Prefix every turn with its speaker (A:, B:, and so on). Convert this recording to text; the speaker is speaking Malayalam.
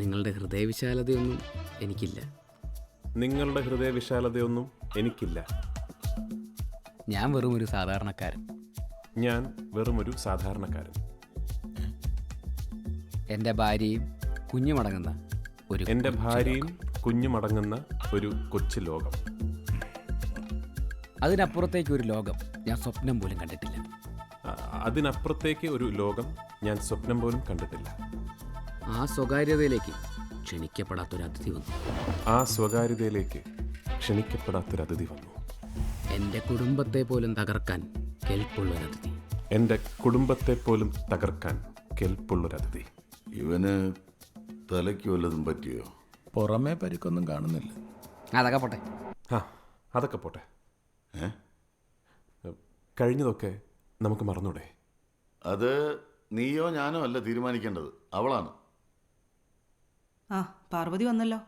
A: നിങ്ങളുടെ ഹൃദയവിശാലതയൊന്നും എനിക്കില്ല.
B: നിങ്ങളുടെ ഹൃദയവിശാലതയൊന്നും എനിക്കില്ല.
A: ഞാൻ വെറും ഒരു സാധാരണക്കാരൻ.
B: ഞാൻ വെറുമൊരു സാധാരണക്കാരൻ.
A: എൻ്റെ ഭാര്യയും കുഞ്ഞുമടങ്ങുന്ന
B: എൻ്റെ ഭാര്യയും കുഞ്ഞുമടങ്ങുന്ന ഒരു കൊച്ചു ലോകം.
A: അതിനപ്പുറത്തേക്ക് ഒരു ലോകം ഞാൻ സ്വപ്നം പോലും കണ്ടിട്ടില്ല.
B: അതിനപ്പുറത്തേക്ക് ഒരു ലോകം ഞാൻ സ്വപ്നം പോലും കണ്ടിട്ടില്ല.
A: ആ സ്വകാര്യതയിലേക്ക് ക്ഷണിക്കപ്പെടാത്തൊരു അതിഥി വന്നു.
B: ആ സ്വകാര്യതയിലേക്ക് ക്ഷണിക്കപ്പെടാത്തൊരതിഥി വന്നു.
A: എൻ്റെ കുടുംബത്തെ പോലും തകർക്കാൻ കെൽപ്പുള്ളൊരതിഥി.
B: എൻ്റെ കുടുംബത്തെ പോലും തകർക്കാൻ കെൽപ്പുള്ളൊരതിഥി.
C: ഇവന് തലയ്ക്ക് വല്ലതും പറ്റിയോ?
D: പുറമേ പരിക്കൊന്നും കാണുന്നില്ല.
A: അതൊക്കെ പോട്ടെ.
B: അതൊക്കെ പോട്ടെ. കഴിഞ്ഞതൊക്കെ നമുക്ക് മറന്നൂടെ?
C: അത് നീയോ ഞാനോ അല്ല തീരുമാനിക്കേണ്ടത്, അവളാണ്.
E: പാർവതി വന്നല്ലോ.